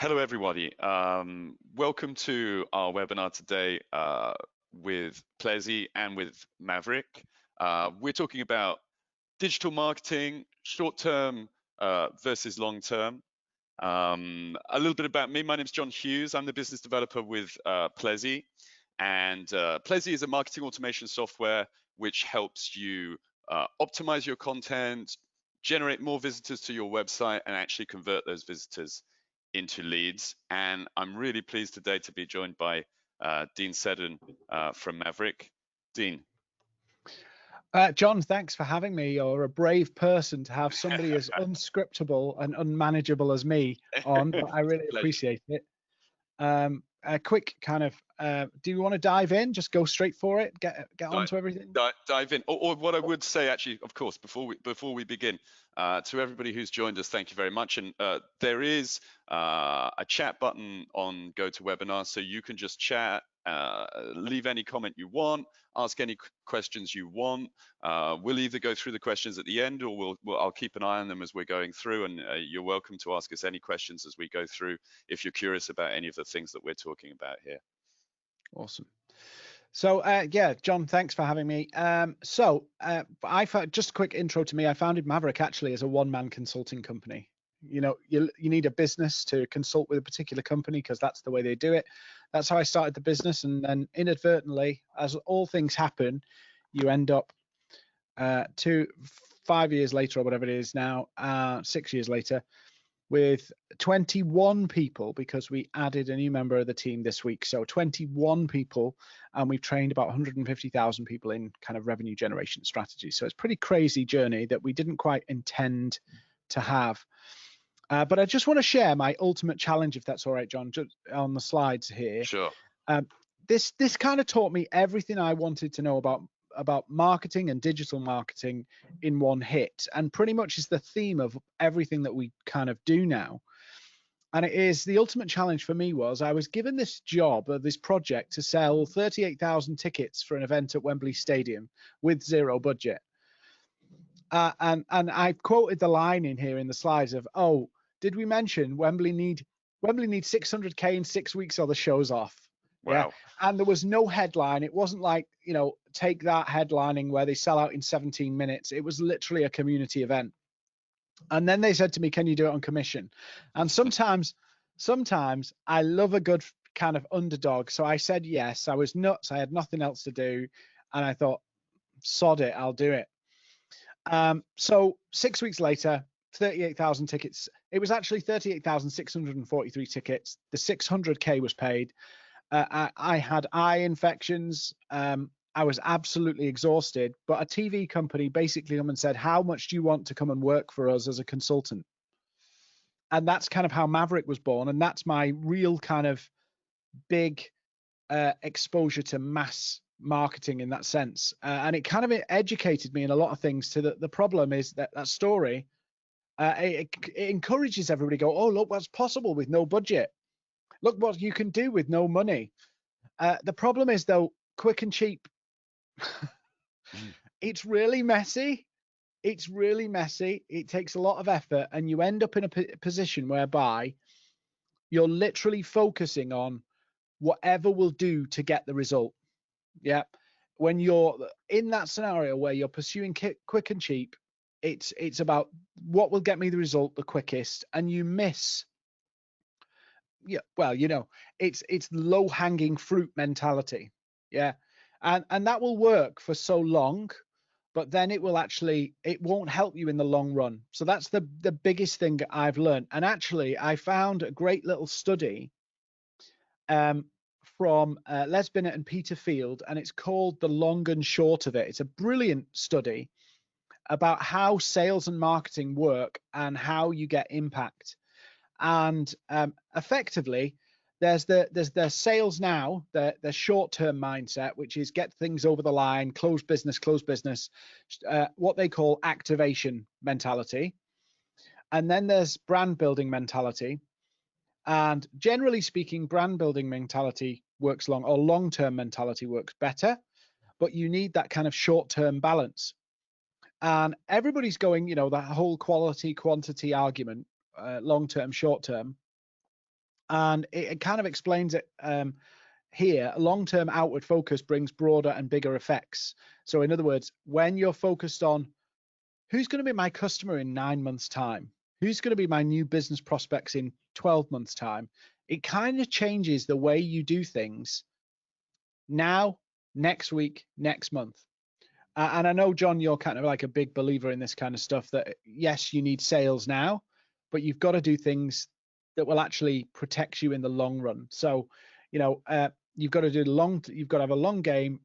Hello, everybody. Welcome to our webinar today with Plezi and with Maverick. We're talking about digital marketing, short-term versus long-term. A little bit about me. My name is John Hughes. I'm the business developer with Plezi. And Plezi is a marketing automation software which helps you optimize your content, generate more visitors to your website, and actually convert those visitors into leads. And I'm really pleased today to be joined by Dean Seddon from Maverick. Dean. John, thanks for having me. You're a brave person to have somebody as unscriptable and unmanageable as me on, but I really appreciate it. A quick kind of, do you want to dive in? Just go straight for it, get on to everything? Dive in. Or what I would say, actually, of course, before we begin, to everybody who's joined us, thank you very much. And there is a chat button on GoToWebinar, so you can just chat, leave any comment you want, ask any questions you want. We'll either go through the questions at the end, or I'll keep an eye on them as we're going through. And you're welcome to ask us any questions as we go through if you're curious about any of the things that we're talking about here. Awesome. So yeah, John, thanks for having me. I found, just a quick intro to me. I founded Maverick actually as a one-man consulting company. You know, you need a business to consult with a particular company because that's the way they do it. That's how I started the business, and then inadvertently, as all things happen, you end up 5 years later or whatever it is now, 6 years later, with 21 people, because we added a new member of the team this week. So 21 people, and we've trained about 150,000 people in kind of revenue generation strategies. So it's a pretty crazy journey that we didn't quite intend to have. But I just want to share my ultimate challenge, if that's all right, John, just on the slides here. Sure. This kind of taught me everything I wanted to know about marketing and digital marketing in one hit, and pretty much is the theme of everything that we kind of do now. And it is the ultimate challenge for me. Was I was given this job, this project, to sell 38,000 tickets for an event at Wembley Stadium with zero budget. And I quoted the line in here in the slides of, oh, did we mention Wembley needs 600K in 6 weeks or the show's off? Wow. Yeah. And there was no headline. It wasn't like, you know, Take That headlining where they sell out in 17 minutes. It was literally a community event. And then they said to me, can you do it on commission? And sometimes I love a good kind of underdog. So I said yes. I was nuts. I had nothing else to do. And I thought, sod it, I'll do it. So 6 weeks later, 38,000 tickets. It was actually 38,643 tickets. The 600K was paid. I had eye infections. I was absolutely exhausted, but a TV company basically come and said, how much do you want to come and work for us as a consultant? And that's kind of how Maverick was born. And that's my real kind of big exposure to mass marketing in that sense. And it kind of educated me in a lot of things. To the problem is that story, it encourages everybody to go, oh, look what's possible with no budget. Look what you can do with no money. The problem is, though, quick and cheap. It's really messy. It's really messy. It takes a lot of effort, and you end up in a position whereby you're literally focusing on whatever will do to get the result. Yeah. When you're in that scenario where you're pursuing quick and cheap, it's about what will get me the result the quickest, and you miss. Yeah, well, you know, it's low hanging fruit mentality. Yeah. And that will work for so long, but then it won't help you in the long run. So that's the biggest thing I've learned. And actually, I found a great little study from Les Binet and Peter Field, and it's called The Long and Short of It. It's a brilliant study about how sales and marketing work and how you get impact. And effectively, there's the sales now, the short-term mindset, which is get things over the line, close business, what they call activation mentality. And then there's brand building mentality. And generally speaking, brand building mentality works long-term mentality works better, but you need that kind of short-term balance. And everybody's going, you know, that whole quality, quantity argument, long-term, short-term. And it kind of explains it here. Long-term outward focus brings broader and bigger effects. So in other words, when you're focused on who's going to be my customer in 9 months' time, who's going to be my new business prospects in 12 months' time, it kind of changes the way you do things now, next week, next month. And I know, John, you're kind of like a big believer in this kind of stuff, that yes, you need sales now, but you've got to do things that will actually protect you in the long run. So, you've got to you've got to have a long game,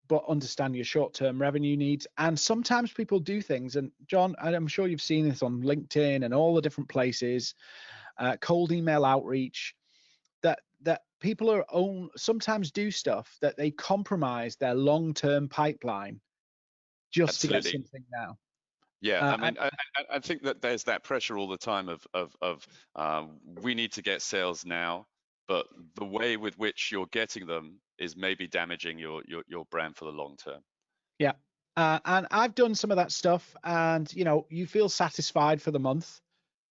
but understand your short-term revenue needs. And sometimes people do things, and John, I'm sure you've seen this on LinkedIn and all the different places, cold email outreach, that people sometimes do stuff that they compromise their long-term pipeline just to get Absolutely. something now. Yeah, I mean, And I think that there's that pressure all the time of we need to get sales now, but the way with which you're getting them is maybe damaging your brand for the long term. yeah, and I've done some of that stuff, and you feel satisfied for the month,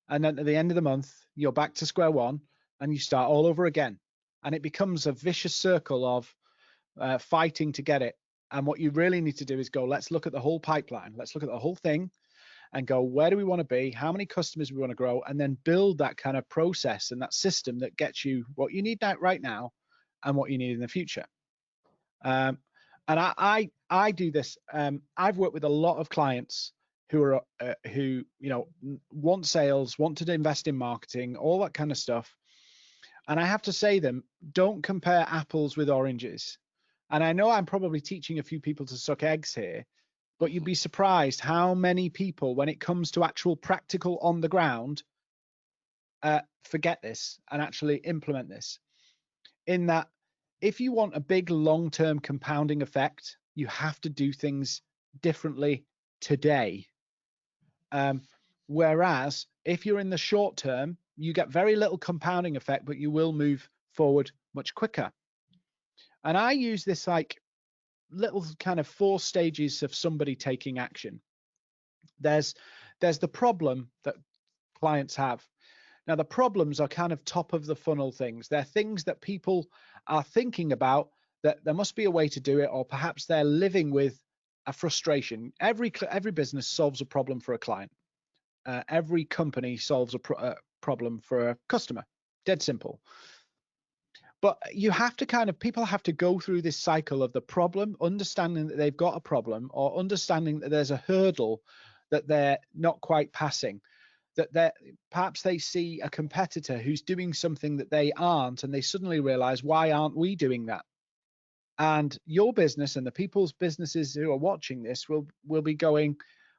and then at the end of the month, you're back to square one, and you start all over again, and it becomes a vicious circle of fighting to get it. And what you really need to do is go, let's look at the whole pipeline, let's look at the whole thing, and go, where do we want to be? How many customers we want to grow? And then build that kind of process and that system that gets you what you need right now and what you need in the future. And I do this. I've worked with a lot of clients who want sales, want to invest in marketing, all that kind of stuff. And I have to say them, don't compare apples with oranges. And I know I'm probably teaching a few people to suck eggs here, but you'd be surprised how many people, when it comes to actual practical on the ground, forget this and actually implement this. In that, if you want a big long-term compounding effect, you have to do things differently today. Whereas if you're in the short term, you get very little compounding effect, but you will move forward much quicker. And I use this like little kind of 4 stages of somebody taking action. There's the problem that clients have. Now, the problems are kind of top of the funnel things. They're things that people are thinking about, that there must be a way to do it, or perhaps they're living with a frustration. Every business solves a problem for a client. Every company solves a problem for a customer. Dead simple. But you have to people have to go through this cycle of the problem, understanding that they've got a problem, or understanding that there's a hurdle that they're not quite passing, that perhaps they see a competitor who's doing something that they aren't, and they suddenly realize, why aren't we doing that? And your business and the people's businesses who are watching this will be going,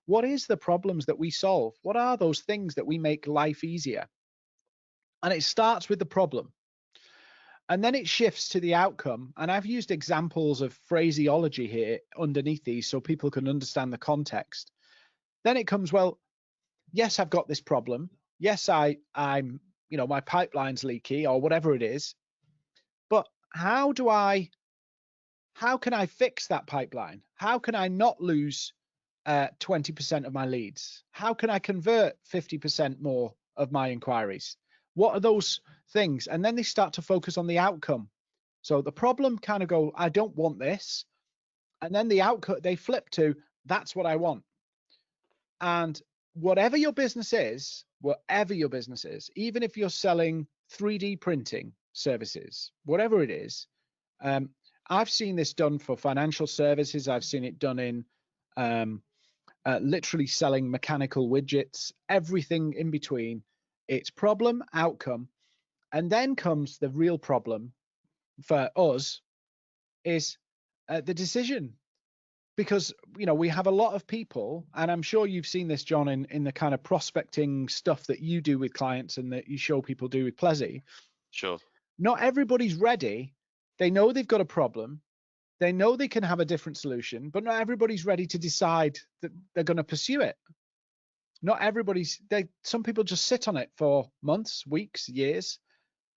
what is the problems that we solve? What are those things that we make life easier? And it starts with the problem. And then it shifts to the outcome. And I've used examples of phraseology here underneath these so people can understand the context. Then it comes, well, yes, I've got this problem. Yes, I'm, my pipeline's leaky or whatever it is. But how can I fix that pipeline? How can I not lose 20% of my leads? How can I convert 50% more of my inquiries? What are those things? And then they start to focus on the outcome. So the problem kind of go, I don't want this. And then the outcome, they flip to, that's what I want. And whatever your business is, even if you're selling 3D printing services, whatever it is, I've seen this done for financial services. I've seen it done in literally selling mechanical widgets, everything in between. It's problem, outcome, and then comes the real problem for us is the decision. Because we have a lot of people, and I'm sure you've seen this, John, in the kind of prospecting stuff that you do with clients and that you show people do with Plezi. Sure. Not everybody's ready. They know they've got a problem. They know they can have a different solution, but not everybody's ready to decide that they're going to pursue it. Not everybody's. Some people just sit on it for months, weeks, years,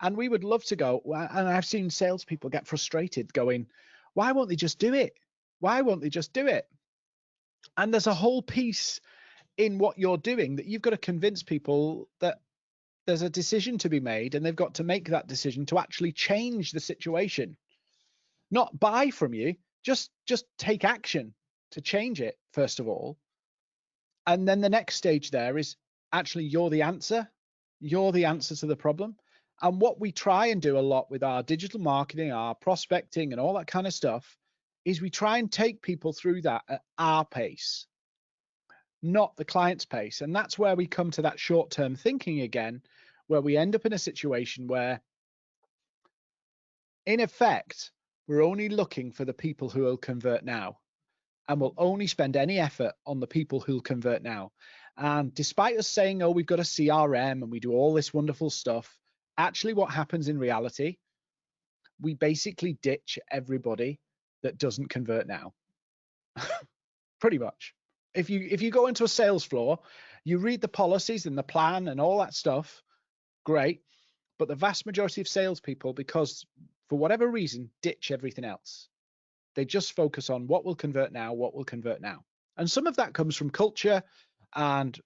and we would love to go. And I've seen salespeople get frustrated, going, "Why won't they just do it? Why won't they just do it?" And there's a whole piece in what you're doing that you've got to convince people that There's a decision to be made, and they've got to make that decision to actually change the situation, not buy from you, just take action to change it first of all. And then the next stage there is actually you're the answer to the problem. And what we try and do a lot with our digital marketing, our prospecting and all that kind of stuff is we try and take people through that at our pace, not the client's pace. And that's where we come to that short-term thinking again, where we end up in a situation where, in effect, we're only looking for the people who will convert now, and we'll only spend any effort on the people who'll convert now. And despite us saying, oh, we've got a CRM and we do all this wonderful stuff, actually what happens in reality, we basically ditch everybody that doesn't convert now. Pretty much. If you go into a sales floor, you read the policies and the plan and all that stuff, great. But the vast majority of salespeople, because for whatever reason, ditch everything else. They just focus on what will convert now, what will convert now. And some of that comes from culture and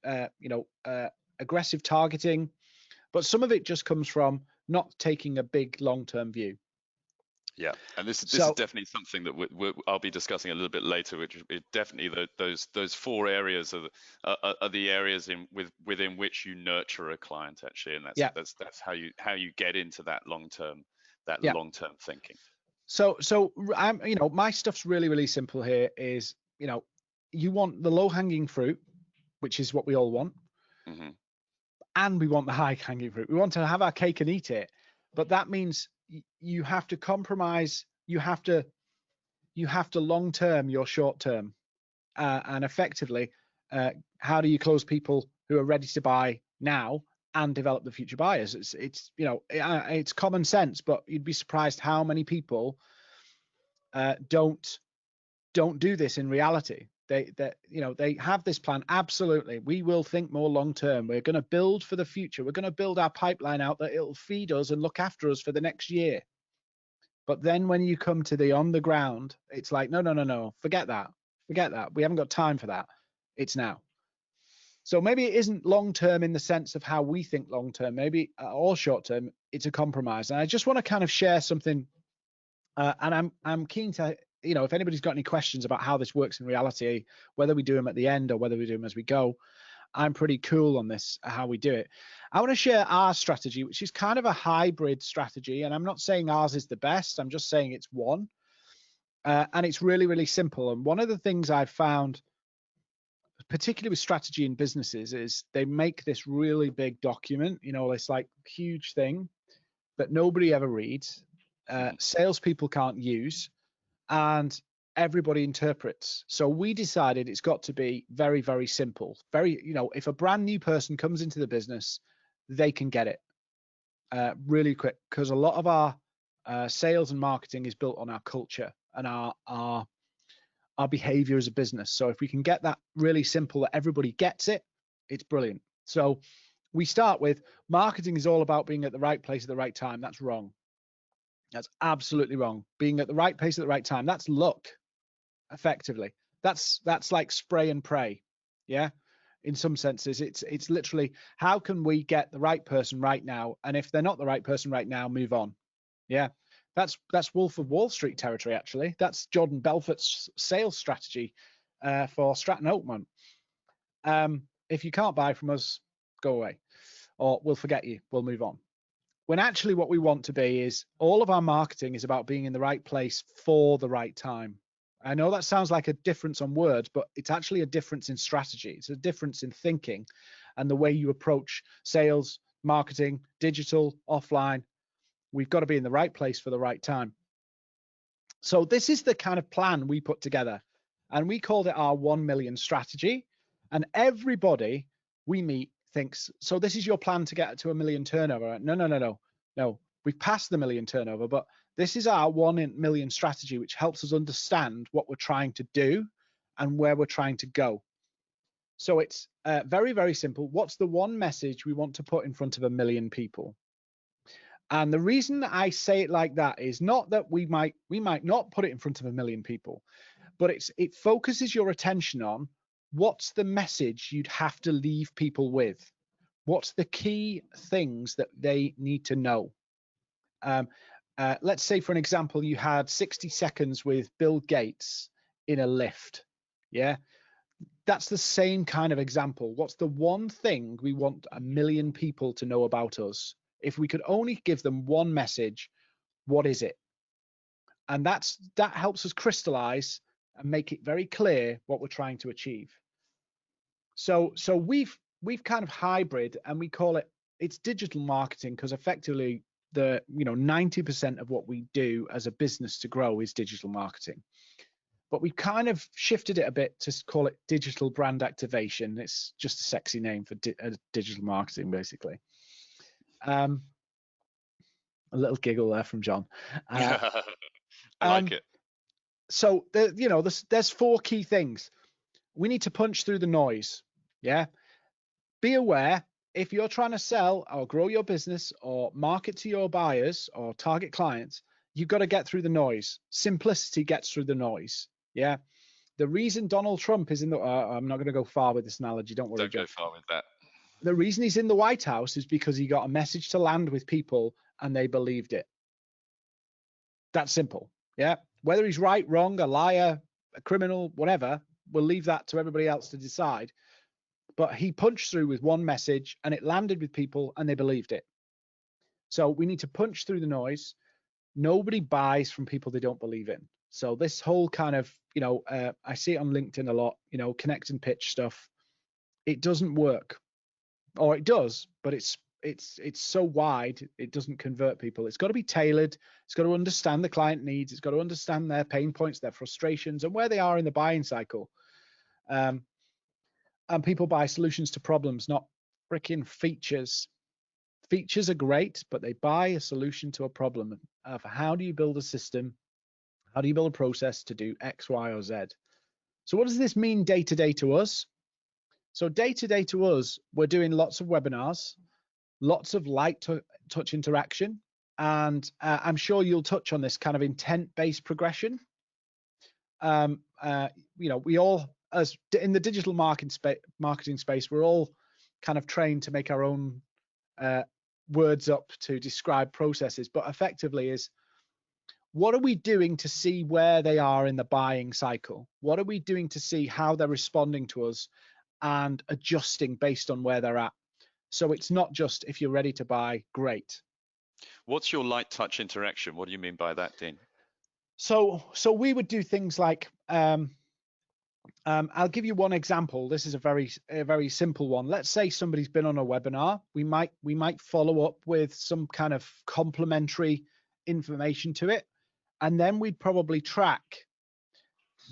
aggressive targeting, but some of it just comes from not taking a big long-term view. Yeah, and this is definitely something that I'll be discussing a little bit later, which is definitely those 4 areas are the areas within which you nurture a client actually, and that's how you get into that long-term thinking. So I'm my stuff's really simple here. Is you want the low-hanging fruit, which is what we all want, and we want the high-hanging fruit. We want to have our cake and eat it, but that means you have to compromise. You have to long-term your short-term, and effectively, how do you close people who are ready to buy now and develop the future buyers? It's common sense, but you'd be surprised how many people don't do this in reality. They have this plan. Absolutely, we will think more long term. We're going to build for the future. We're going to build our pipeline out that it'll feed us and look after us for the next year. But then when you come to the on the ground, it's like, no, forget that. We haven't got time for that. It's now. So maybe it isn't long term in the sense of how we think long term, maybe or short term. It's a compromise. And I just want to kind of share something. And I'm keen to, if anybody's got any questions about how this works in reality, whether we do them at the end or whether we do them as we go, I'm pretty cool on this, how we do it. I want to share our strategy, which is kind of a hybrid strategy. And I'm not saying ours is the best. I'm just saying it's one. And it's really simple. And one of the things I've found, particularly with strategy in businesses, is they make this really big document, this like huge thing that nobody ever reads. Salespeople can't use, and everybody interprets. So we decided it's got to be very simple. If a brand new person comes into the business, they can get it really quick, because a lot of our sales and marketing is built on our culture and our behavior as a business. So if we can get that really simple that everybody gets it, it's brilliant. So we start with marketing is all about being at the right place at the right time. That's wrong. That's absolutely wrong. Being at the right place at the right time, that's luck, effectively. That's like spray and pray. Yeah. In some senses, it's literally, how can we get the right person right now? And if they're not the right person right now, move on. Yeah. That's Wolf of Wall Street territory, actually. That's Jordan Belfort's sales strategy for Stratton Oakmont. If you can't buy from us, go away, or we'll forget you. We'll move on. When actually what we want to be is, all of our marketing is about being in the right place for the right time. I know that sounds like a difference on words, but it's actually a difference in strategy. It's a difference in thinking and the way you approach sales, marketing, digital, offline. We've got to be in the right place for the right time. So this is the kind of plan we put together, and we called it our 1 million strategy. And everybody we meet thinks, so this is your plan to get to 1 million turnover. No, we've passed the 1 million turnover, but this is our 1 million strategy, which helps us understand what we're trying to do and where we're trying to go. So it's very simple. What's the one message we want to put in front of 1 million people? And the reason I say it like that is not that we might not put it in front of 1 million people, but it focuses your attention on what's the message you'd have to leave people with. What's the key things that they need to know? Let's say, for an example, you had 60 seconds with Bill Gates in a lift. Yeah, that's the same kind of example. What's the one thing we want 1 million people to know about us? If we could only give them one message, what is it? And that helps us crystallize and make it very clear what we're trying to achieve. So we've kind of hybrid, and we call it's digital marketing, because effectively 90% of what we do as a business to grow is digital marketing. But we've kind of shifted it a bit to call it digital brand activation. It's just a sexy name for digital marketing, basically. A little giggle there from John. I like it. So there's 4 key things. We need to punch through the noise. Yeah. Be aware, if you're trying to sell or grow your business or market to your buyers or target clients, you've got to get through the noise. Simplicity gets through the noise. Yeah. The reason Donald Trump is in the, I'm not going to go far with this analogy. Don't worry. Don't go far with that. The reason he's in the White House is because he got a message to land with people and they believed it. That's simple. Yeah. Whether he's right, wrong, a liar, a criminal, whatever, we'll leave that to everybody else to decide. But he punched through with one message and it landed with people and they believed it. So we need to punch through the noise. Nobody buys from people they don't believe in. So this whole kind of, I see it on LinkedIn a lot, connect and pitch stuff. It doesn't work, or it does, but it's so wide, it doesn't convert people. It's got to be tailored. It's got to understand the client needs. It's got to understand their pain points, their frustrations, and where they are in the buying cycle. And people buy solutions to problems, not freaking features. Features are great, but they buy a solution to a problem. For how do you build a system? How do you build a process to do X, Y, or Z? So what does this mean day to day to us? So day to day to us, we're doing lots of webinars, lots of light touch interaction. And I'm sure you'll touch on this kind of intent-based progression. We all, as in the digital marketing space, we're all kind of trained to make our own words up to describe processes, but effectively is, what are we doing to see where they are in the buying cycle? What are we doing to see how they're responding to us and adjusting based on where they're at? So it's not just if you're ready to buy, great. What's your light touch interaction? What do you mean by that, Dean? So we would do things like, I'll give you one example. This is a very simple one. Let's say somebody's been on a webinar. We might follow up with some kind of complementary information to it, and then we'd probably track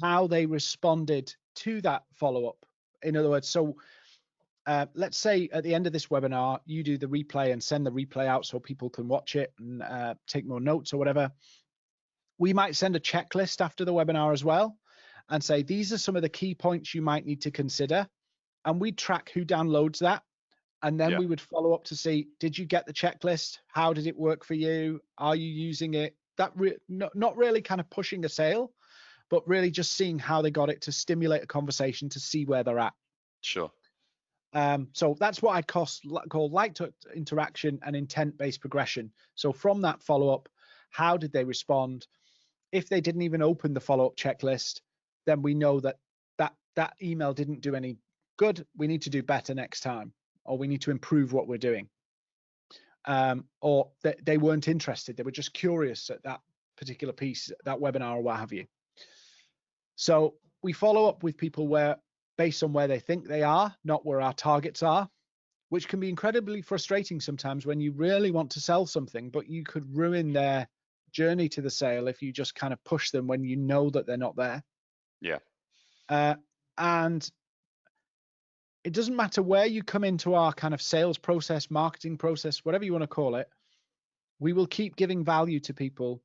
how they responded to that follow-up. In other words, so let's say at the end of this webinar, you do the replay and send the replay out so people can watch it and take more notes or whatever. We might send a checklist after the webinar as well and say, these are some of the key points you might need to consider. And we'd track who downloads that. And then we would follow up to see, did you get the checklist? How did it work for you? Are you using it? That not really kind of pushing a sale, but really just seeing how they got it to stimulate a conversation to see where they're at. Sure. So that's what I'd call light interaction and intent-based progression. So from that follow-up, how did they respond? If they didn't even open the follow-up checklist, then we know that email didn't do any good. We need to do better next time, or we need to improve what we're doing. Or they weren't interested. They were just curious at that particular piece, that webinar or what have you. So we follow up with people based on where they think they are, not where our targets are, which can be incredibly frustrating sometimes when you really want to sell something, but you could ruin their journey to the sale if you just kind of push them when you know that they're not there. Yeah. And it doesn't matter where you come into our kind of sales process, marketing process, whatever you want to call it, we will keep giving value to people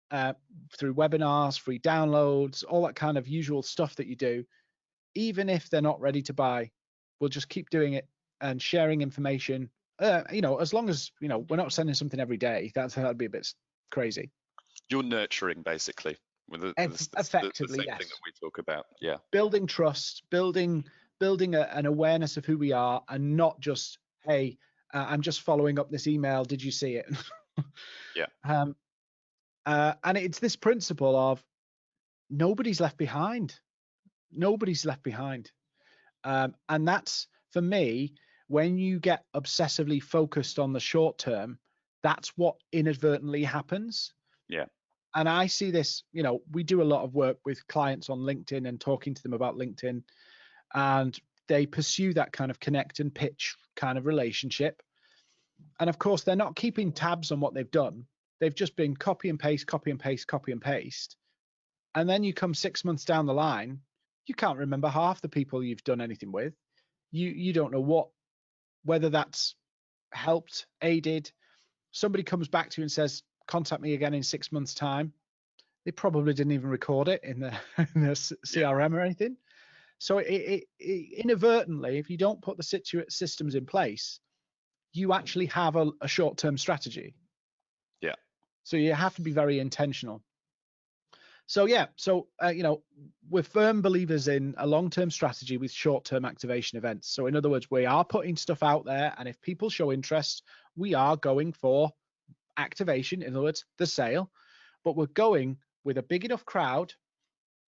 through webinars, free downloads, all that kind of usual stuff that you do. Even if they're not ready to buy, we'll just keep doing it and sharing information. As long as, we're not sending something every day, that'd be a bit crazy. You're nurturing, basically. Effectively, the same yes. thing that we talk about. Yeah. Building trust, building an awareness of who we are, and not just, hey, I'm just following up this email. Did you see it? Yeah. And it's this principle of nobody's left behind. Nobody's left behind. And that's, for me, when you get obsessively focused on the short term, that's what inadvertently happens. Yeah. And I see this, we do a lot of work with clients on LinkedIn and talking to them about LinkedIn, and they pursue that kind of connect and pitch kind of relationship. And of course, they're not keeping tabs on what they've done. They've just been copy and paste, copy and paste, copy and paste. And then you come 6 months down the line, you can't remember half the people you've done anything with. You don't know whether that's helped, aided. Somebody comes back to you and says, contact me again in 6 months' time. They probably didn't even record it in the, in the CRM or anything. So it inadvertently, if you don't put the systems in place, you actually have a short-term strategy. Yeah. So you have to be very intentional. So yeah, we're firm believers in a long-term strategy with short-term activation events. So in other words, we are putting stuff out there, and if people show interest, we are going for activation, in other words, the sale. But we're going with a big enough crowd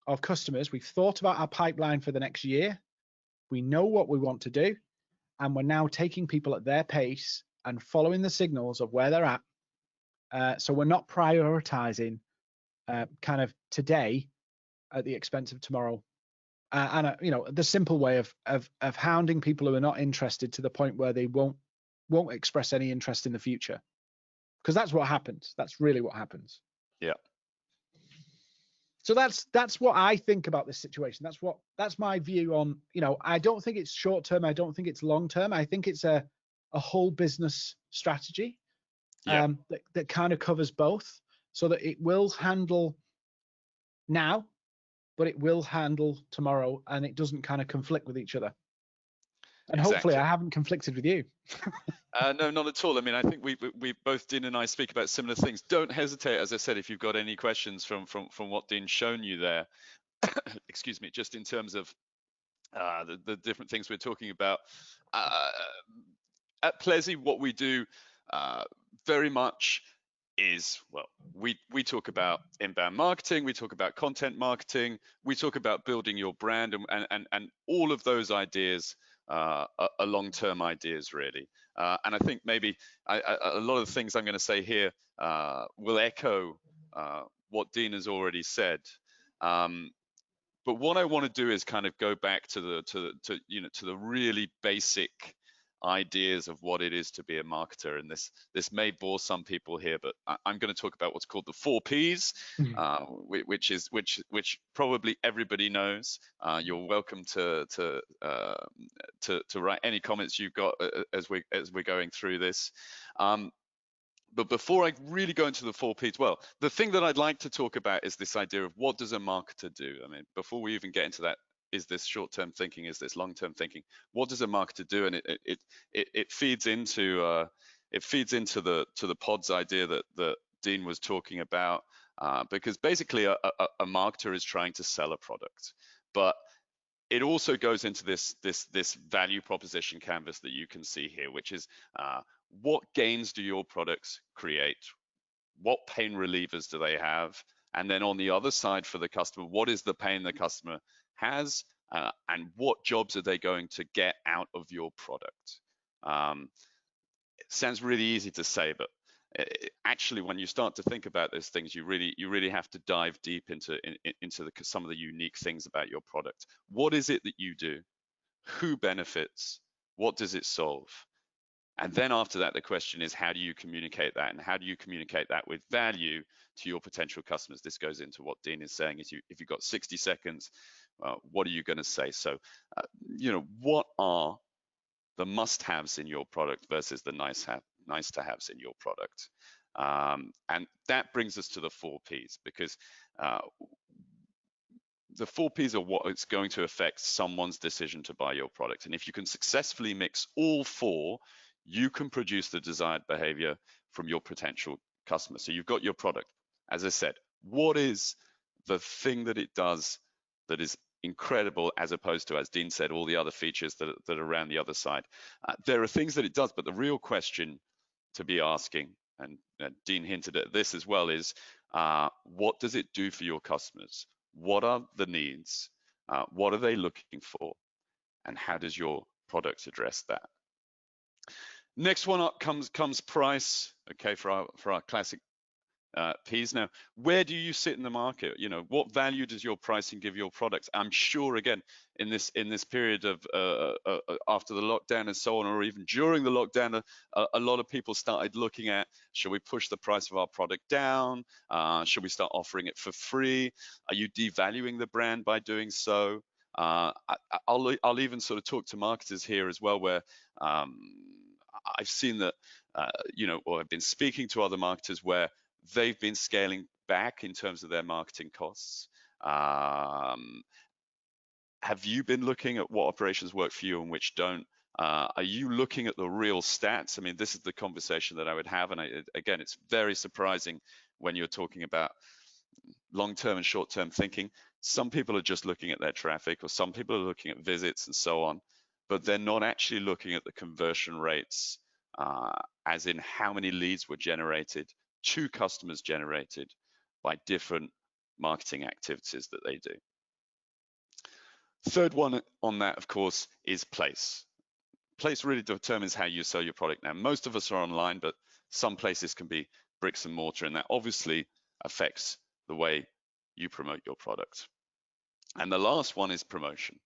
of customers. We've thought about our pipeline for the next year. We know what we want to do, and we're now taking people at their pace and following the signals of where they're at. So we're not prioritizing kind of today at the expense of tomorrow. The simple way of hounding people who are not interested to the point where they won't express any interest in the future, because that's what happens. That's really what happens. Yeah. So that's what I think about this situation. That's my view on, I don't think it's short term. I don't think it's long term. I think it's a whole business strategy that kind of covers both, so that it will handle now, but it will handle tomorrow, and it doesn't kind of conflict with each other. And hopefully I haven't conflicted with you. No, not at all. I mean, I think we both, Dean and I, speak about similar things. Don't hesitate, as I said, if you've got any questions from what Dean's shown you there. Excuse me, just in terms of the different things we're talking about. At Plezi, what we do very much is, well, we talk about inbound marketing, we talk about content marketing, we talk about building your brand, and all of those ideas are long-term ideas, really. And I think maybe a lot of the things I'm going to say here will echo what Dean has already said. But what I want to do is kind of go back to the really basic ideas of what it is to be a marketer. And this may bore some people here, but I'm going to talk about what's called the 4 Ps, which probably everybody knows. You're welcome to write any comments you've got as we're going through this. But before I really go into the 4 Ps, well, the thing that I'd like to talk about is this idea of, what does a marketer do? I mean, before we even get into that, is this short-term thinking? Is this long-term thinking? What does a marketer do? And it feeds into the pods idea that Dean was talking about, because basically a marketer is trying to sell a product, but it also goes into this value proposition canvas that you can see here, which is what gains do your products create? What pain relievers do they have? And then on the other side for the customer, what is the pain the customer has? And what jobs are they going to get out of your product? It sounds really easy to say, but actually, when you start to think about those things, you really have to dive deep into some of the unique things about your product. What is it that you do? Who benefits? What does it solve? And then after that, the question is, how do you communicate that? And how do you communicate that with value to your potential customers? This goes into what Dean is saying, is if you've got 60 seconds, what are you going to say? So, what are the must-haves in your product versus the nice-to-haves in your product? And that brings us to the 4 Ps, because the 4 Ps are what it's going to affect someone's decision to buy your product. And if you can successfully mix all 4, you can produce the desired behavior from your potential customer. So you've got your product. As I said, what is the thing that it does that is incredible, as opposed to, as Dean said, all the other features that are around the other side. There are things that it does, but the real question to be asking, and Dean hinted at this as well, is what does it do for your customers? What are the needs? What are they looking for? And how does your product address that? Next one up comes price. Okay, for our classic P's. Now, where do you sit in the market? You know, what value does your pricing give your products? I'm sure, again, in this period of after the lockdown and so on, or even during the lockdown, a lot of people started looking at, should we push the price of our product down? Should we start offering it for free? Are you devaluing the brand by doing so? I'll even sort of talk to marketers here as well, where I've seen that, you know, or I've been speaking to other marketers where they've been scaling back in terms of their marketing costs. Have you been looking at what operations work for you and which don't? Are you looking at the real stats? I mean, this is the conversation that I would have. And again, it's very surprising when you're talking about long-term and short-term thinking. Some people are just looking at their traffic, or some people are looking at visits and so on, but they're not actually looking at the conversion rates, as in how many leads were generated to customers generated by different marketing activities that they do. Third one on that, of course, is place. Place really determines how you sell your product. Now, most of us are online, but some places can be bricks and mortar, and that obviously affects the way you promote your product. And the last one is promotion.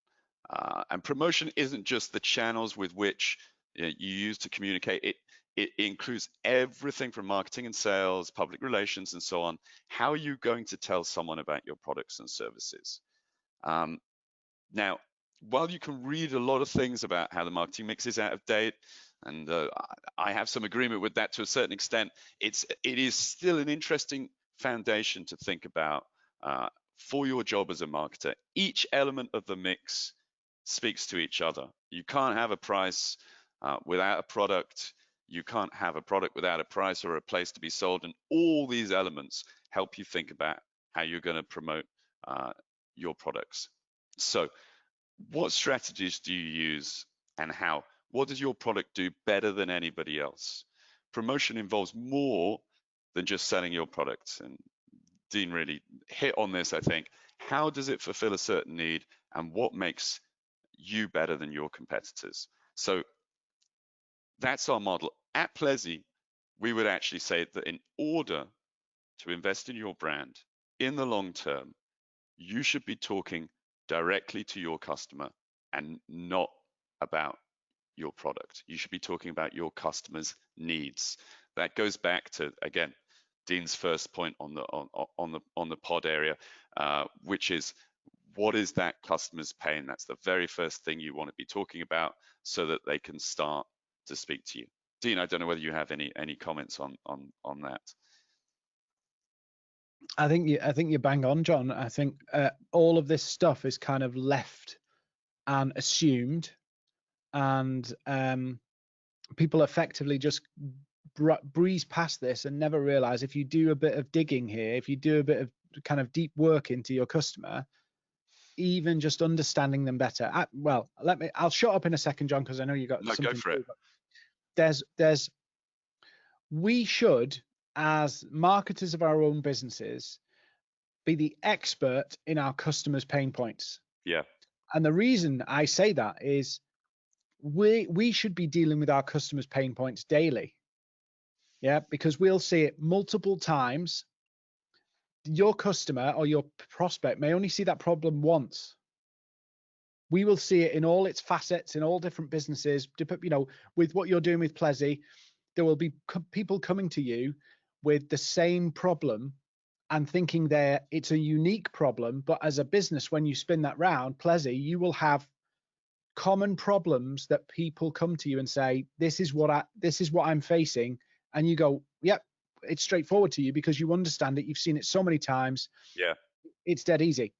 And promotion isn't just the channels with which you use to communicate. It includes everything from marketing and sales, public relations, and so on. How are you going to tell someone about your products and services? Now, while you can read a lot of things about how the marketing mix is out of date, and I have some agreement with that to a certain extent, it is still an interesting foundation to think about for your job as a marketer. Each element of the mix speaks to each other. You can't have a price without a product. You can't have a product without a price or a place to be sold. And all these elements help you think about how you're going to promote your products. So what strategies do you use and how? What does your product do better than anybody else? Promotion involves more than just selling your products. And Dean really hit on this, I think. How does it fulfill a certain need, and what makes you better than your competitors? So that's our model. At Plezi, we would actually say that in order to invest in your brand in the long term, you should be talking directly to your customer and not about your product. You should be talking about your customer's needs. That goes back to, again, Dean's first point on the pod area, which is, what is that customer's pain? That's the very first thing you want to be talking about, so that they can start to speak to you. Dean, I don't know whether you have any comments on that. I think you bang on, John. I think all of this stuff is kind of left and assumed, and people effectively just breeze past this and never realize, if you do a bit of digging here, if you do a bit of kind of deep work into your customer, even just understanding them better. I'll shut up in a second, John, because I know you got something. Go for it. We should, as marketers of our own businesses, be the expert in our customers' pain points. Yeah. And the reason I say that is we should be dealing with our customers' pain points daily. Yeah, because we'll see it multiple times. Your customer or your prospect may only see that problem once. We will see it in all its facets, in all different businesses. You know, with what you're doing with Plezi, there will be people coming to you with the same problem and thinking it's a unique problem. But as a business, when you spin that round, Plezi, you will have common problems that people come to you and say, this is what I'm facing. And you go, yep, it's straightforward to you because you understand it. You've seen it so many times. Yeah. It's dead easy.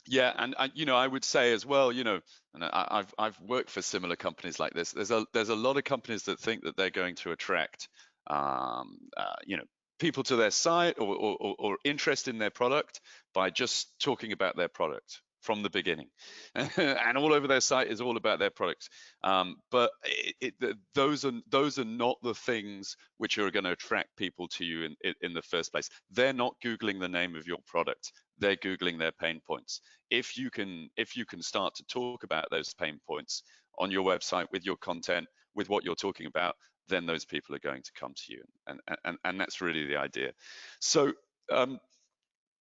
Yeah, and you know, I would say as well, you know, and I've worked for similar companies like this. There's a lot of companies that think that they're going to attract, you know, people to their site or interest in their product by just talking about their product. from the beginning, and all over their site is all about their products. But those are not the things which are going to attract people to you in the first place. They're not Googling the name of your product. They're Googling their pain points. If you can start to talk about those pain points on your website with your content, with what you're talking about, then those people are going to come to you, and that's really the idea. So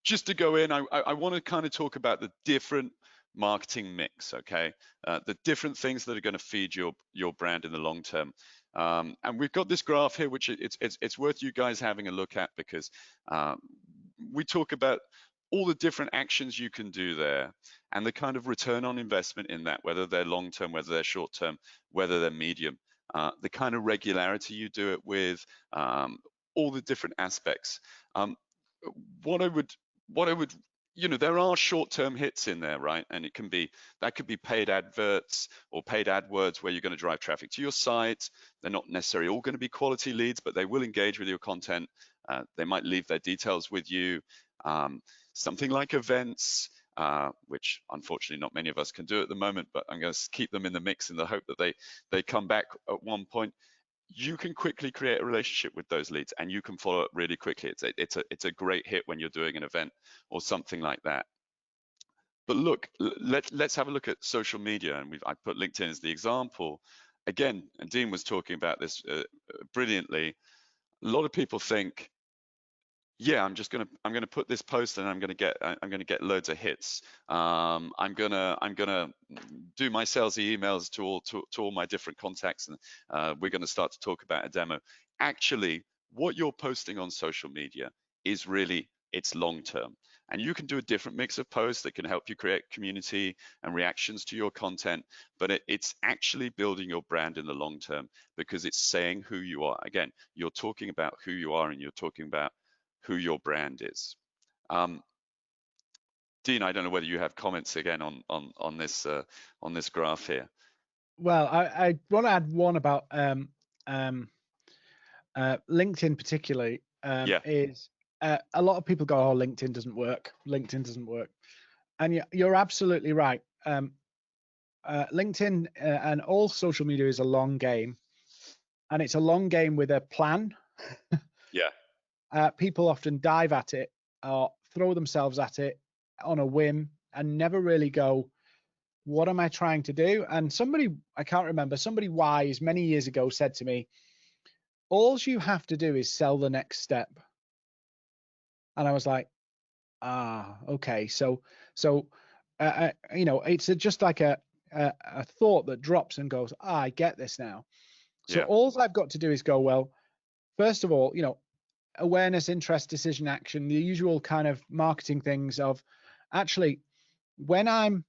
just to go in, I want to kind of talk about the different marketing mix, okay? The different things that are going to feed your brand in the long term. And we've got this graph here, which it's worth you guys having a look at, because we talk about all the different actions you can do there and the kind of return on investment in that, whether they're long term, whether they're short term, whether they're medium, the kind of regularity you do it with, all the different aspects. What I would, there are short-term hits in there, right? And that could be paid adverts or paid AdWords where you're going to drive traffic to your site. They're not necessarily all going to be quality leads, but they will engage with your content. They might leave their details with you. Something like events, which unfortunately not many of us can do at the moment, but I'm going to keep them in the mix in the hope that they come back at one point. You can quickly create a relationship with those leads, and you can follow up really quickly. It's a great hit when you're doing an event or something like that. But look, let's have a look at social media, and I put LinkedIn as the example. Again, and Dean was talking about this brilliantly. A lot of people think, yeah, I'm gonna put this post and I'm gonna get loads of hits. I'm gonna do my salesy emails to all my different contacts, and we're gonna start to talk about a demo. Actually, what you're posting on social media is really, it's long term, and you can do a different mix of posts that can help you create community and reactions to your content, but it's actually building your brand in the long term, because it's saying who you are. Again, you're talking about who you are, and you're talking about who your brand is. Dean, I don't know whether you have comments again on this graph here. Well, I want to add one about LinkedIn particularly. Yeah. Is a lot of people go, oh, LinkedIn doesn't work. LinkedIn doesn't work. And you're absolutely right. LinkedIn and all social media is a long game, and it's a long game with a plan. Yeah. People often dive at it or throw themselves at it on a whim and never really go, what am I trying to do? And somebody, I can't remember, somebody wise many years ago said to me, all you have to do is sell the next step. And I was like, okay. So it's just like a thought that drops and goes, I get this now. So all I've got to do is go, well, first of all, awareness, interest, decision, action, the usual kind of marketing things of actually when I'm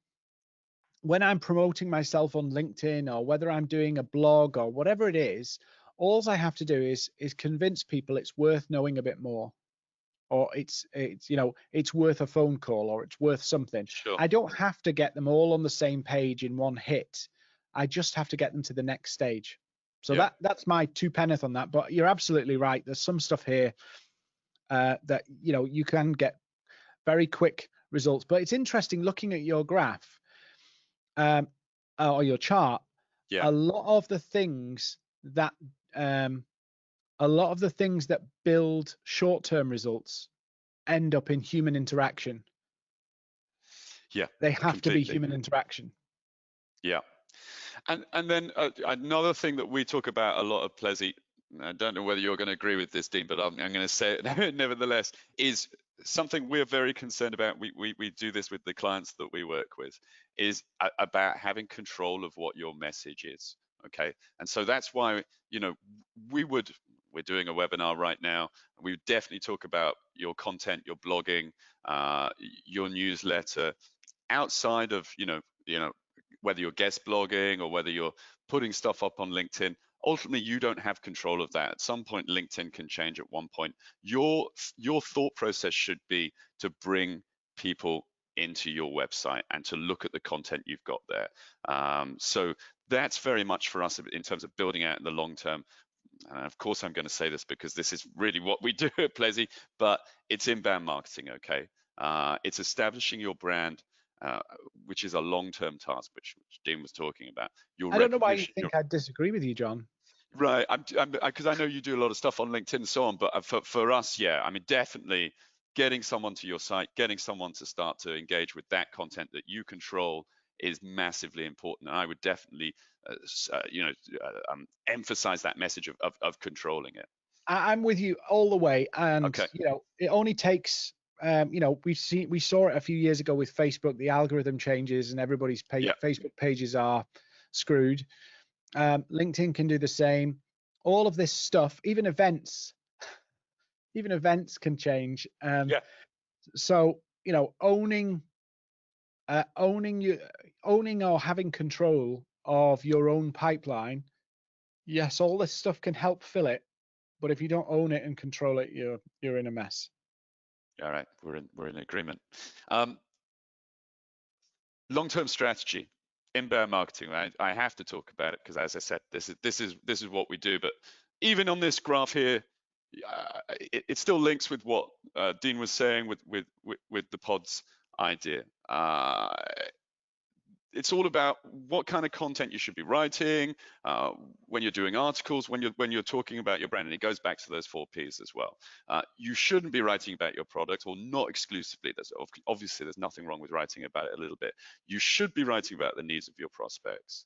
promoting myself on LinkedIn, or whether I'm doing a blog or whatever it is, all I have to do is convince people it's worth knowing a bit more, or it's worth a phone call, or it's worth something. Sure. I don't have to get them all on the same page in one hit. I just have to get them to the next stage. So that's my 2 pence on that. But you're absolutely right. There's some stuff here that you can get very quick results. But it's interesting looking at your graph or your chart. Yeah. A lot of the things that build short-term results end up in human interaction. Yeah. They have to be human interaction. Yeah. And then another thing that we talk about a lot of Plezi, I don't know whether you're going to agree with this, Dean, but I'm going to say it nevertheless, is something we're very concerned about. We do this with the clients that we work with, is about having control of what your message is. Okay. And so that's why, we're doing a webinar right now. We would definitely talk about your content, your blogging, your newsletter, outside of, whether you're guest blogging or whether you're putting stuff up on LinkedIn. Ultimately, you don't have control of that. At some point, LinkedIn can change at one point. Your thought process should be to bring people into your website and to look at the content you've got there. So that's very much for us in terms of building out in the long term. And of course, I'm going to say this because this is really what we do at Plezi, but it's inbound marketing, okay? It's establishing your brand which is a long-term task, which Dean was talking about. Your I don't know why you recognition, think I disagree with you, John. right? Because I know you do a lot of stuff on LinkedIn and so on, but for us, yeah, I mean, definitely getting someone to your site, getting someone to start to engage with that content that you control is massively important. And I would definitely, emphasize that message of controlling it. I'm with you all the way, and Okay. it only takes. We saw it a few years ago with Facebook. The algorithm changes, and everybody's Yeah. Facebook pages are screwed. LinkedIn can do the same. All of this stuff, even events can change. Yeah. So owning or having control of your own pipeline. Yes, all this stuff can help fill it, but if you don't own it and control it, you're in a mess. All right. We're in agreement. Long-term strategy, inbound marketing. Right? I have to talk about it because, as I said, this is what we do. But even on this graph here, it still links with what Dean was saying with the pods idea. It's all about what kind of content you should be writing when you're doing articles, when you're talking about your brand, and it goes back to those 4 Ps as well. You shouldn't be writing about your product, or not exclusively. Obviously there's nothing wrong with writing about it a little bit. You should be writing about the needs of your prospects,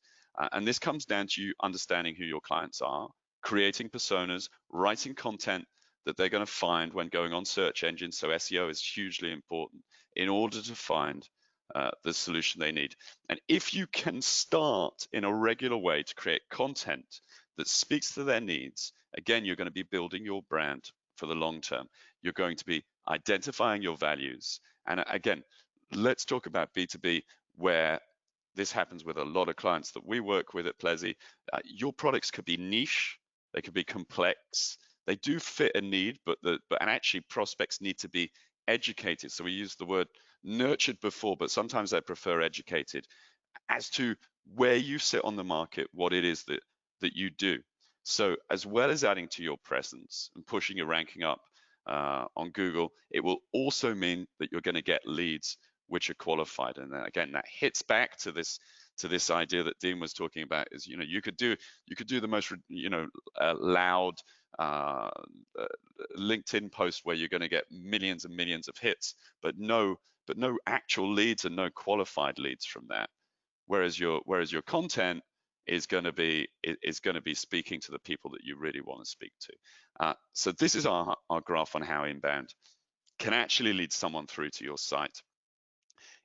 and this comes down to you understanding who your clients are, creating personas, writing content that they're going to find when going on search engines. So SEO is hugely important in order to find the solution they need. And if you can start in a regular way to create content that speaks to their needs, again, you're going to be building your brand for the long term. You're going to be identifying your values. And again, let's talk about B2B, where this happens with a lot of clients that we work with at Plezi. Your products could be niche, they could be complex, they do fit a need, and actually prospects need to be educated. So we use the word nurtured before, but sometimes I prefer educated as to where you sit on the market, what it is that you do. So as well as adding to your presence and pushing your ranking up on Google, it will also mean that you're going to get leads which are qualified. And then again, that hits back to this idea that Dean was talking about, is you could do the most loud LinkedIn post where you're going to get millions and millions of hits, but no actual leads and no qualified leads from that. Whereas your content is going to be speaking to the people that you really want to speak to. So this is our graph on how inbound can actually lead someone through to your site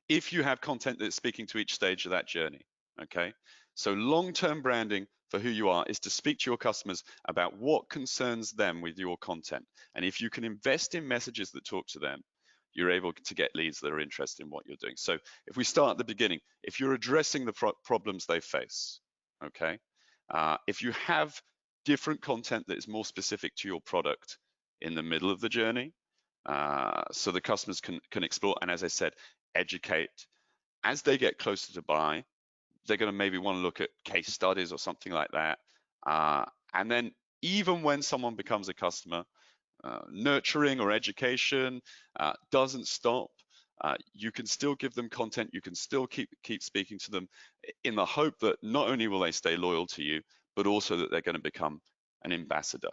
if you have content that's speaking to each stage of that journey. Okay, so long-term branding for who you are is to speak to your customers about what concerns them with your content. And if you can invest in messages that talk to them, you're able to get leads that are interested in what you're doing. So if we start at the beginning, if you're addressing the problems they face, okay, if you have different content that is more specific to your product in the middle of the journey, so the customers can explore, and as I said, educate. As they get closer to buy, they're going to maybe want to look at case studies or something like that. And then even when someone becomes a customer, nurturing or education doesn't stop. You can still give them content. You can still keep speaking to them in the hope that not only will they stay loyal to you, but also that they're going to become an ambassador.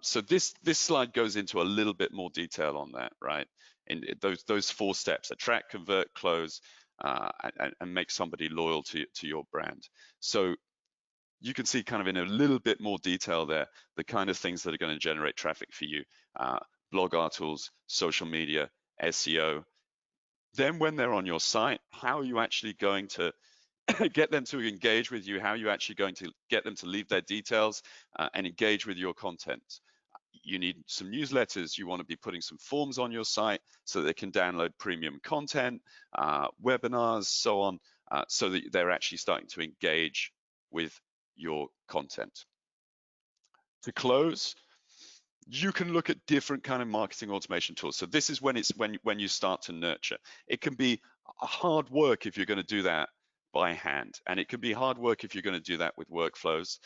So this slide goes into a little bit more detail on that, right? In those 4 steps: attract, convert, close, and make somebody loyal to your brand. So you can see kind of in a little bit more detail there, the kind of things that are going to generate traffic for you: blog articles, social media, SEO. Then when they're on your site, how are you actually going to get them to engage with you? How are you actually going to get them to leave their details and engage with your content? You need some newsletters. You want to be putting some forms on your site so they can download premium content, webinars, so on, so that they're actually starting to engage with your content. To close, you can look at different kind of marketing automation tools. So this is when you start to nurture. It can be hard work if you're going to do that by hand, and it can be hard work if you're going to do that with workflows.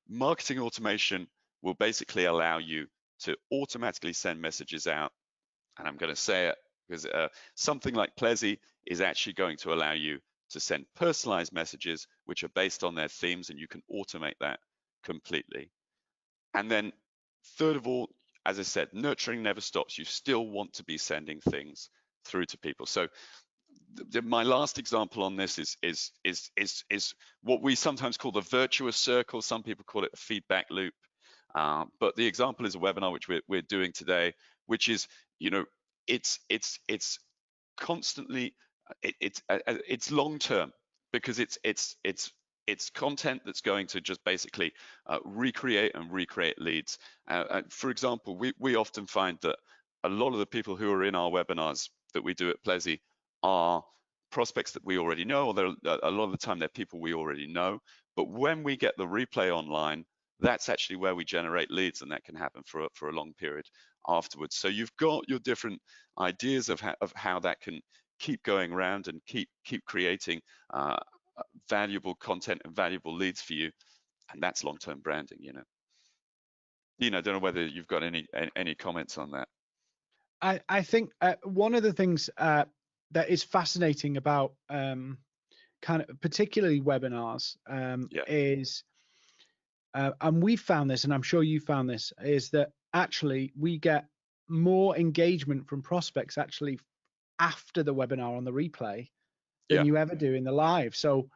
Marketing automation will basically allow you to automatically send messages out, and I'm going to say it because something like Plezi is actually going to allow you to send personalized messages which are based on their themes, and you can automate that completely. And then third of all, as I said, nurturing never stops. You still want to be sending things through to people. So my last example on this is what we sometimes call the virtuous circle. Some people call it a feedback loop. But the example is a webinar which we're doing today, which is, you know, it's constantly, it's long term, because it's content that's going to just basically recreate leads. For example, we often find that a lot of the people who are in our webinars that we do at Plezi are prospects that we already know, or a lot of the time they're people we already know. But when we get the replay online, that's actually where we generate leads, and that can happen for a long period afterwards. So you've got your different ideas of how that can keep going around and keep creating valuable content and valuable leads for you, and that's long-term branding. You know, I don't know whether you've got any comments on that. I think one of the things that is fascinating about kind of particularly webinars is, and we found this, and I'm sure you found this, is that actually we get more engagement from prospects actually after the webinar on the replay than you ever do in the live. So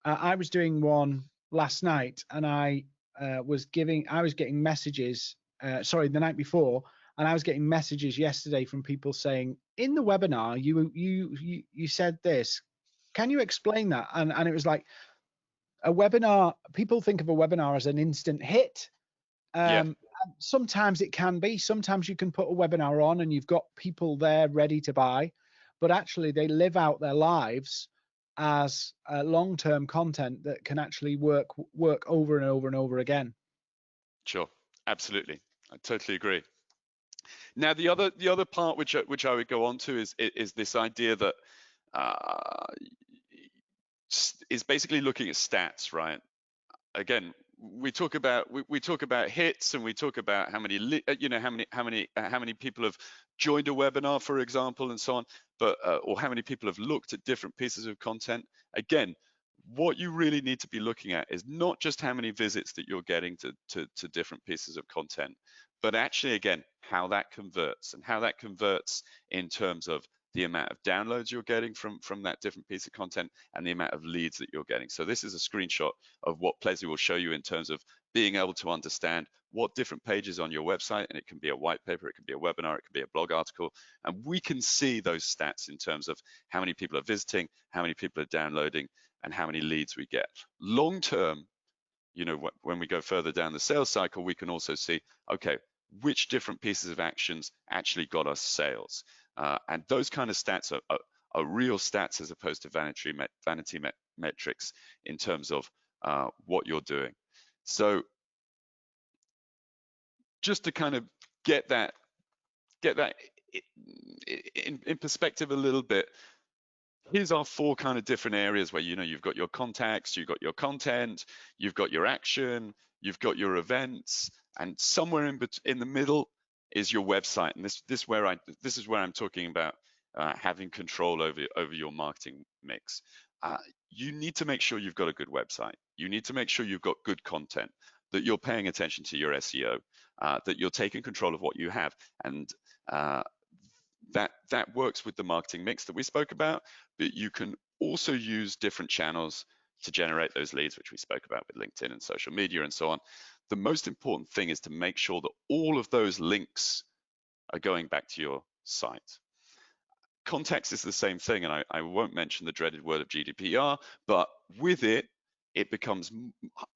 I was doing one last night, and I was getting messages, the night before, and I was getting messages yesterday from people saying, in the webinar, you said this. Can you explain that? And it was like, a webinar, people think of a webinar as an instant hit. Sometimes it can be. Sometimes you can put a webinar on and you've got people there ready to buy, but actually they live out their lives as long-term content that can actually work over and over and over again. Sure, absolutely, I totally agree. Now, the other part which I would go on to is this idea that is basically looking at stats, right? Again, we talk about hits, and we talk about how many how many people have joined a webinar, for example, and so on, but or how many people have looked at different pieces of content. Again, what you really need to be looking at is not just how many visits that you're getting to different pieces of content, but actually, again, how that converts, and how that converts in terms of the amount of downloads you're getting from that different piece of content, and the amount of leads that you're getting. So this is a screenshot of what Plezi will show you in terms of being able to understand what different pages on your website, and it can be a white paper, it can be a webinar, it can be a blog article, and we can see those stats in terms of how many people are visiting, how many people are downloading, and how many leads we get. Long term, you know, when we go further down the sales cycle, we can also see, okay, which different pieces of actions actually got us sales. And those kind of stats are real stats, as opposed to vanity metrics in terms of what you're doing. So just to kind of get that in perspective a little bit, here's our 4 kind of different areas where, you know, you've got your contacts, you've got your content, you've got your action, you've got your events, and somewhere in the middle is your website. And this is where I'm talking about having control over your marketing mix. You need to make sure you've got a good website. You need to make sure you've got good content, that you're paying attention to your SEO, that you're taking control of what you have, and that works with the marketing mix that we spoke about. But you can also use different channels to generate those leads, which we spoke about with LinkedIn and social media and so on. The most important thing is to make sure that all of those links are going back to your site. Context is the same thing, and I won't mention the dreaded word of GDPR, but with it, it becomes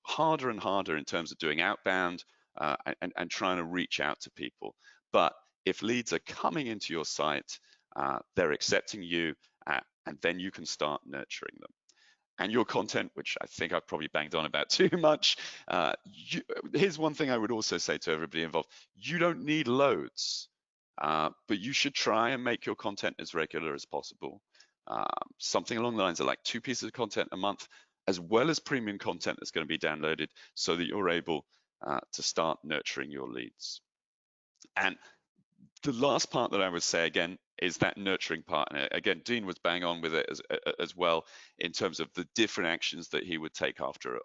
harder and harder in terms of doing outbound and trying to reach out to people. But if leads are coming into your site, they're accepting you, and then you can start nurturing them. And your content, which I think I've probably banged on about too much, here's one thing I would also say to everybody involved: you don't need loads, but you should try and make your content as regular as possible. Something along the lines of like 2 pieces of content a month, as well as premium content that's going to be downloaded, so that you're able to start nurturing your leads. And The last part that I would say again is that nurturing part. And again, Dean was bang on with it as well in terms of the different actions that he would take after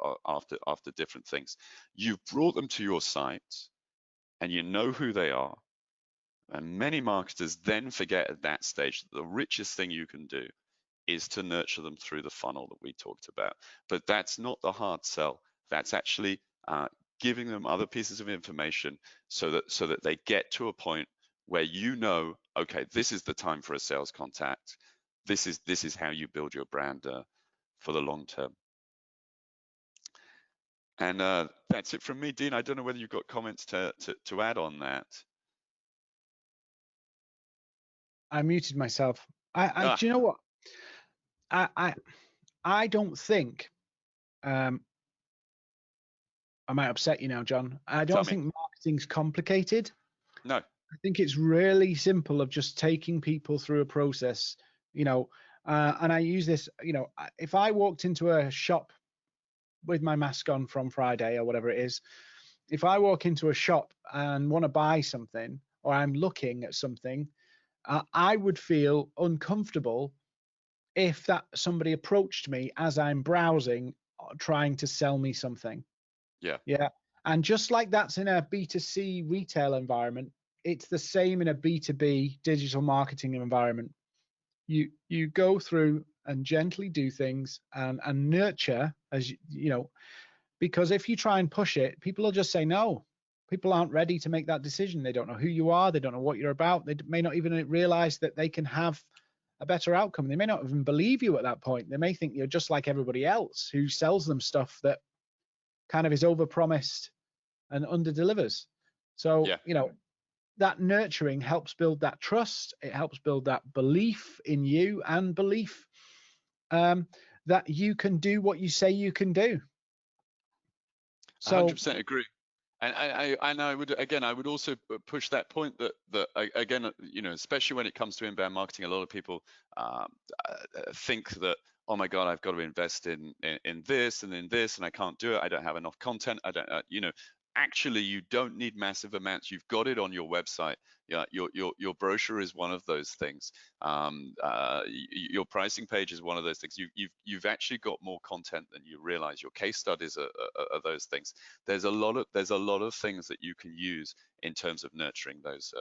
different things. You've brought them to your site and you know who they are. And many marketers then forget at that stage that the richest thing you can do is to nurture them through the funnel that we talked about. But that's not the hard sell. That's actually giving them other pieces of information so that they get to a point where you know, okay, this is the time for a sales contact. This is how you build your brand for the long term. And that's it from me, Dean. I don't know whether you've got comments to add on that. I muted myself. Do you know what? I don't think, I might upset you now, John. I don't think marketing's complicated. No. I think it's really simple of just taking people through a process, you know, and I use this, you know, if I walked into a shop with my mask on from Friday or whatever it is, if I walk into a shop and want to buy something or I'm looking at something, I would feel uncomfortable if that somebody approached me as I'm browsing, trying to sell me something. Yeah. Yeah. And just like that's in a B2C retail environment, it's the same in a B2B digital marketing environment. You go through and gently do things and nurture, as you know, because if you try and push it, people will just say no. People aren't ready to make that decision. They don't know who you are. They don't know what you're about. They may not even realize that they can have a better outcome. They may not even believe you at that point. They may think you're just like everybody else who sells them stuff that kind of is overpromised and underdelivers. So, Yeah. you know, that nurturing helps build that trust. It helps build that belief in you and belief that you can do what you say you can do. So 100% agree. And I would also push that point that again, you know, especially when it comes to inbound marketing, a lot of people think that, oh my God, I've got to invest in this and in this, and I can't do it. I don't have enough content. I don't, you know, actually, you don't need massive amounts. You've got it on your website. Yeah, your brochure is one of those things. Your pricing page is one of those things. You've actually got more content than you realize. Your case studies are those things. There's a lot of things that you can use in terms of nurturing those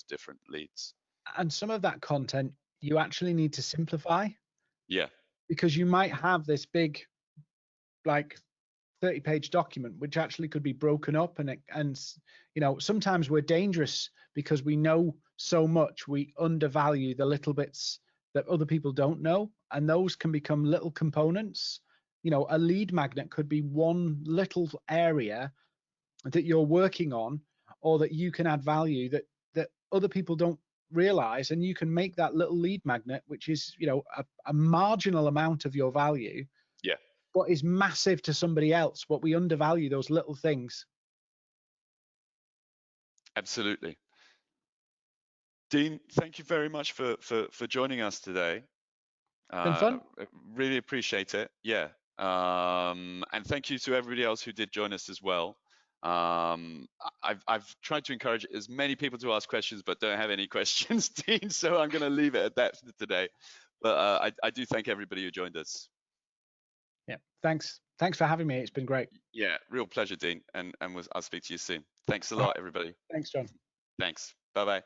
different leads. And some of that content you actually need to simplify. Yeah. Because you might have this big, like 30-page document, which actually could be broken up and you know, sometimes we're dangerous because we know so much, we undervalue the little bits that other people don't know, and those can become little components. You know, a lead magnet could be one little area that you're working on or that you can add value that other people don't realize, and you can make that little lead magnet, which is, you know, a marginal amount of your value, Yeah, but is massive to somebody else, but we undervalue those little things. absolutely. Dean, thank you very much for joining us today. Been fun. Really appreciate it. Yeah. And thank you to everybody else who did join us as well. I've tried to encourage as many people to ask questions, but don't have any questions, Dean. So I'm going to leave it at that for today. But I do thank everybody who joined us. Yeah. Thanks for having me. It's been great. Yeah, real pleasure, Dean. And I'll speak to you soon. Thanks a lot, everybody. Thanks, John. Thanks. Bye-bye.